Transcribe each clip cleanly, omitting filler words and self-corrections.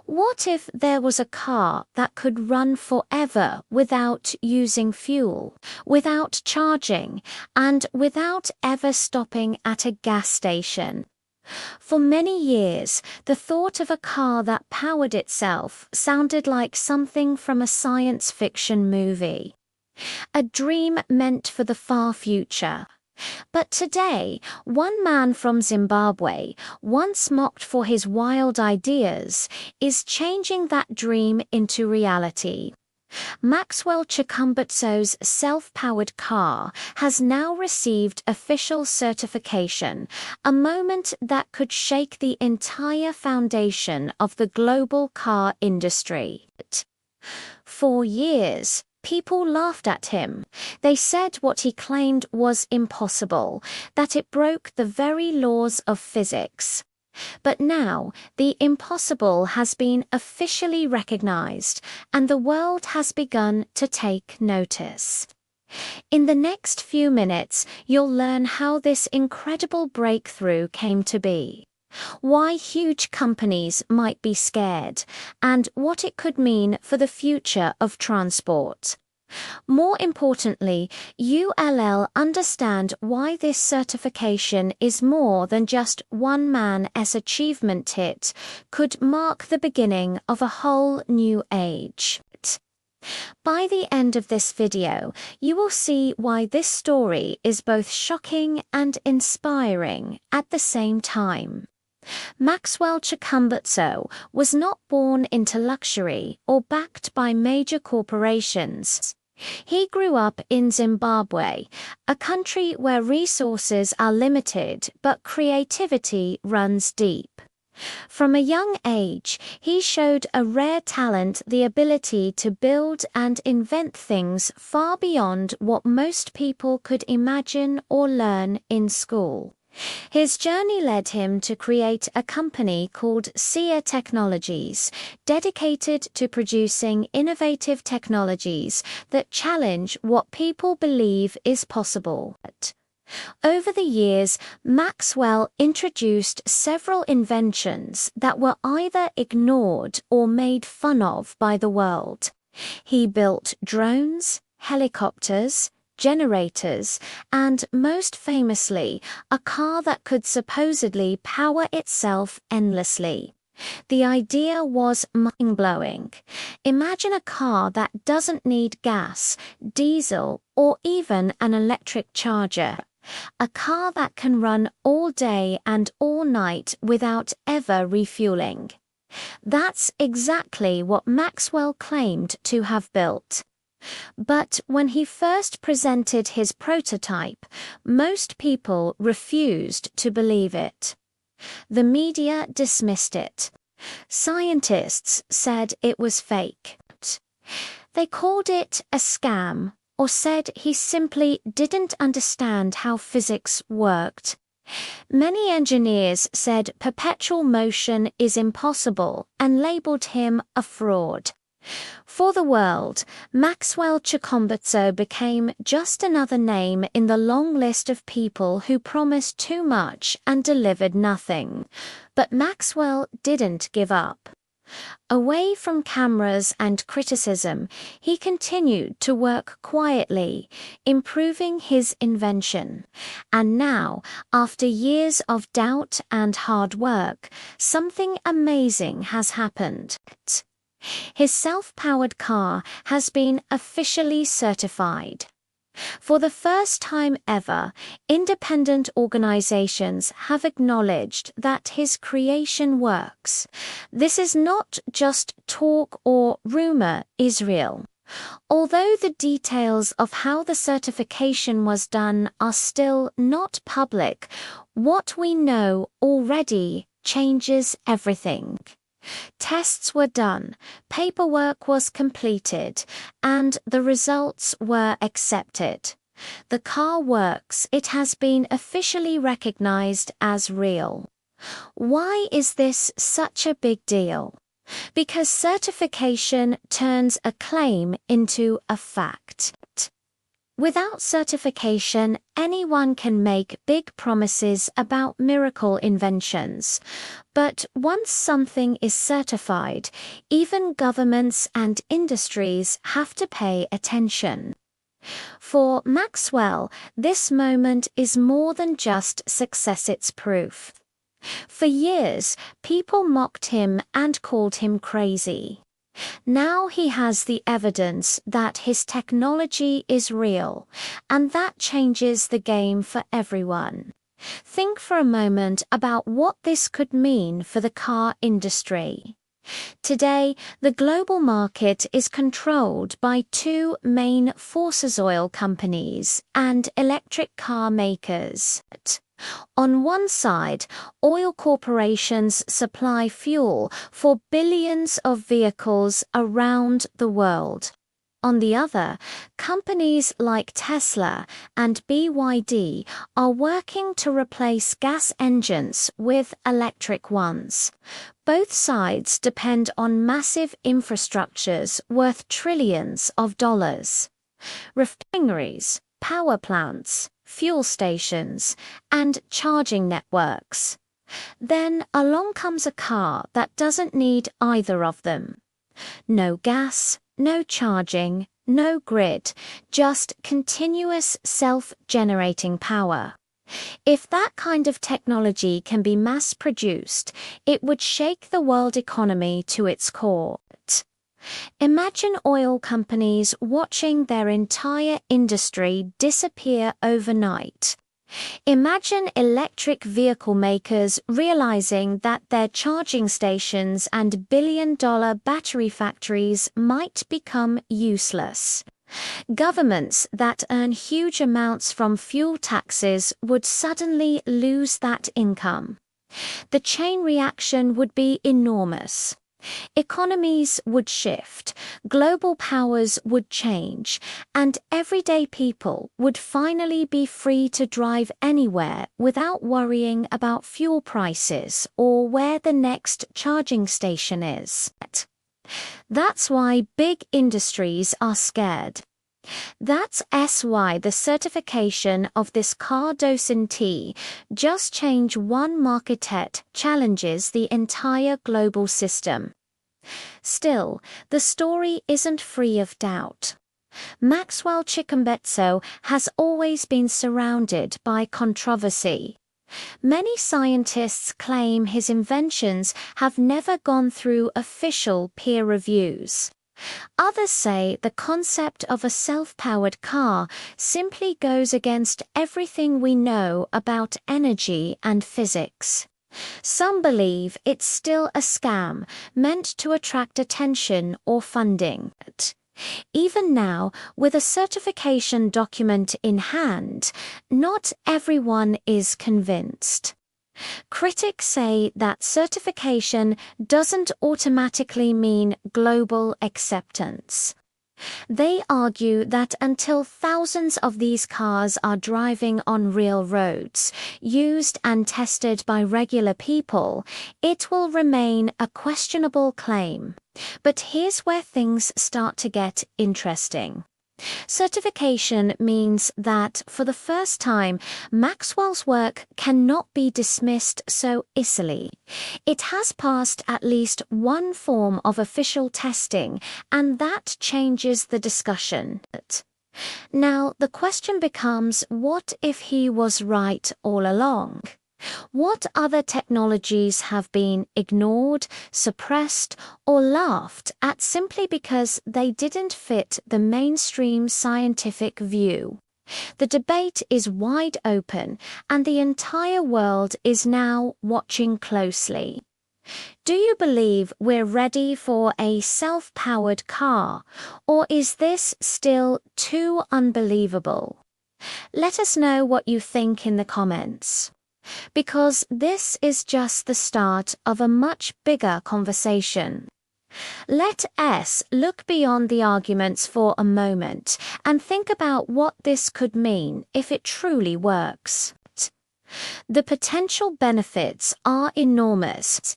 What if there was a car that could run forever without using fuel, without charging, and without ever stopping at a gas station? For many years, the thought of a car that powered itself sounded like something from a science fiction movie. A dream meant for the far future. But today, one man from Zimbabwe, once mocked for his wild ideas, is changing that dream into reality. Maxwell Chikumbutso's self-powered car has now received official certification, a moment that could shake the entire foundation of the global car industry. For years, people laughed at him. They said what he claimed was impossible, that it broke the very laws of physics. But now, the impossible has been officially recognized, and the world has begun to take notice. In the next few minutes, you'll learn how this incredible breakthrough came to be, why huge companies might be scared, and what it could mean for the future of transport. More importantly, you'll understand why this certification is more than just one man's achievement. It could mark the beginning of a whole new age. By the end of this video, you will see why this story is both shocking and inspiring at the same time. Maxwell Chikumbutso was not born into luxury or backed by major corporations. He grew up in Zimbabwe, a country where resources are limited but creativity runs deep. From a young age, he showed a rare talent, the ability to build and invent things far beyond what most people could imagine or learn in school. His journey led him to create a company called SIA Technologies, dedicated to producing innovative technologies that challenge what people believe is possible. Over the years, Maxwell introduced several inventions that were either ignored or made fun of by the world. He built drones, helicopters, generators, and most famously, a car that could supposedly power itself endlessly. The idea was mind-blowing. Imagine a car that doesn't need gas, diesel, or even an electric charger. A car that can run all day and all night without ever refueling. That's exactly what Maxwell claimed to have built. But when he first presented his prototype, most people refused to believe it. The media dismissed it. Scientists said it was fake. They called it a scam, or said he simply didn't understand how physics worked. Many engineers said perpetual motion is impossible and labeled him a fraud. For the world, Maxwell Chikumbutso became just another name in the long list of people who promised too much and delivered nothing. But Maxwell didn't give up. Away from cameras and criticism, he continued to work quietly, improving his invention. And now, after years of doubt and hard work, something amazing has happened. His self-powered car has been officially certified. For the first time ever, independent organizations have acknowledged that his creation works. This is not just talk or rumor, Israel. Although the details of how the certification was done are still not public, what we know already changes everything. Tests were done, paperwork was completed, and the results were accepted. The car works. It has been officially recognized as real. Why is this such a big deal? Because certification turns a claim into a fact. Without certification, anyone can make big promises about miracle inventions. But once something is certified, even governments and industries have to pay attention. For Maxwell, this moment is more than just success, it's proof. For years, people mocked him and called him crazy. Now he has the evidence that his technology is real, and that changes the game for everyone. Think for a moment about what this could mean for the car industry. Today, the global market is controlled by two main fossil oil companies and electric car makers. On one side, oil corporations supply fuel for billions of vehicles around the world. On the other, companies like Tesla and BYD are working to replace gas engines with electric ones. Both sides depend on massive infrastructures worth trillions of dollars. Refineries, power plants, fuel stations, and charging networks. Then along comes a car that doesn't need either of them. No gas, no charging, no grid, just continuous self-generating power. If that kind of technology can be mass-produced, it would shake the world economy to its core. Imagine oil companies watching their entire industry disappear overnight. Imagine electric vehicle makers realizing that their charging stations and billion-dollar battery factories might become useless. Governments that earn huge amounts from fuel taxes would suddenly lose that income. The chain reaction would be enormous. Economies would shift, global powers would change, and everyday people would finally be free to drive anywhere without worrying about fuel prices or where the next charging station is. That's why big industries are scared. That's why the certification of this car docent just change one market challenges the entire global system. Still, the story isn't free of doubt. Maxwell Chikumbutso has always been surrounded by controversy. Many scientists claim his inventions have never gone through official peer reviews. Others say the concept of a self-powered car simply goes against everything we know about energy and physics. Some believe it's still a scam meant to attract attention or funding. Even now, with a certification document in hand, not everyone is convinced. Critics say that certification doesn't automatically mean global acceptance. They argue that until thousands of these cars are driving on real roads, used and tested by regular people, it will remain a questionable claim. But here's where things start to get interesting. Certification means that, for the first time, Maxwell's work cannot be dismissed so easily. It has passed at least one form of official testing, and that changes the discussion. Now, the question becomes, what if he was right all along? What other technologies have been ignored, suppressed, or laughed at simply because they didn't fit the mainstream scientific view? The debate is wide open, and the entire world is now watching closely. Do you believe we're ready for a self-powered car, or is this still too unbelievable? Let us know what you think in the comments. Because this is just the start of a much bigger conversation. Let us look beyond the arguments for a moment and think about what this could mean if it truly works. The potential benefits are enormous.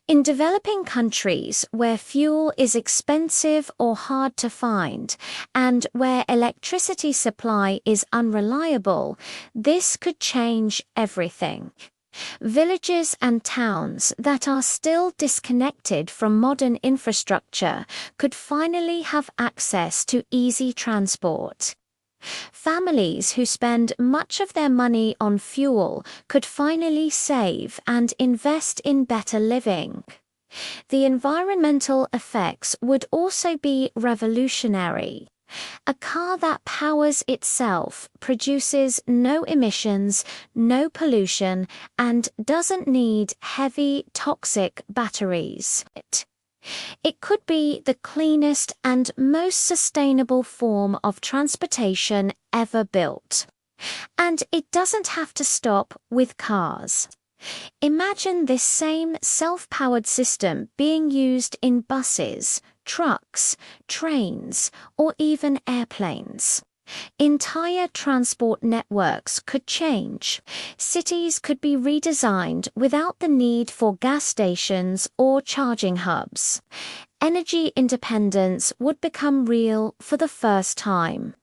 In developing countries where fuel is expensive or hard to find, and where electricity supply is unreliable, this could change everything. Villages and towns that are still disconnected from modern infrastructure could finally have access to easy transport. Families who spend much of their money on fuel could finally save and invest in better living. The environmental effects would also be revolutionary. A car that powers itself, produces no emissions, no pollution, and doesn't need heavy, toxic batteries. It could be the cleanest and most sustainable form of transportation ever built. And it doesn't have to stop with cars. Imagine this same self-powered system being used in buses, trucks, trains, or even airplanes. Entire transport networks could change. Cities could be redesigned without the need for gas stations or charging hubs. Energy independence would become real for the first time.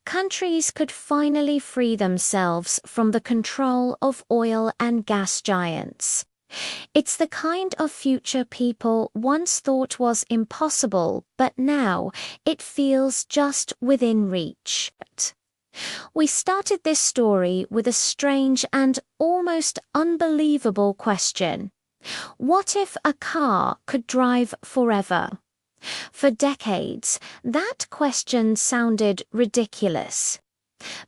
Countries could finally free themselves from the control of oil and gas giants. It's the kind of future people once thought was impossible, but now it feels just within reach. We started this story with a strange and almost unbelievable question. What if a car could drive forever? For decades, that question sounded ridiculous.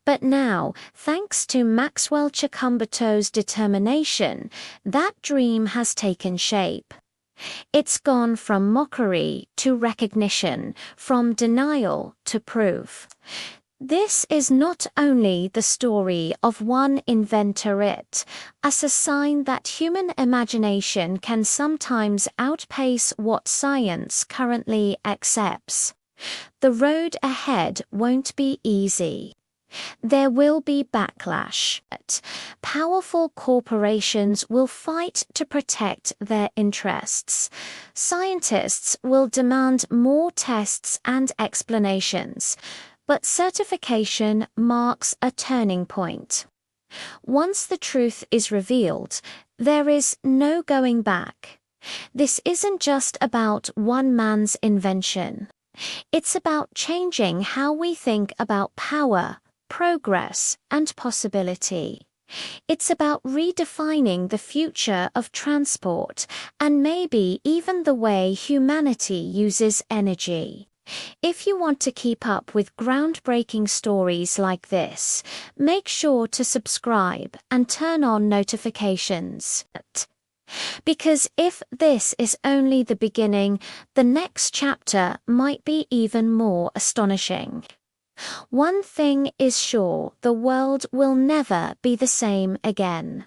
But now, thanks to Maxwell Chikumbutso's determination, that dream has taken shape. It's gone from mockery to recognition, from denial to proof. This is not only the story of one inventor, it's a sign that human imagination can sometimes outpace what science currently accepts. The road ahead won't be easy. There will be backlash. Powerful corporations will fight to protect their interests. Scientists will demand more tests and explanations. But certification marks a turning point. Once the truth is revealed, there is no going back. This isn't just about one man's invention. It's about changing how we think about power, progress, and possibility. It's about redefining the future of transport and maybe even the way humanity uses energy. If you want to keep up with groundbreaking stories like this, make sure to subscribe and turn on notifications. Because if this is only the beginning, the next chapter might be even more astonishing. One thing is sure, the world will never be the same again.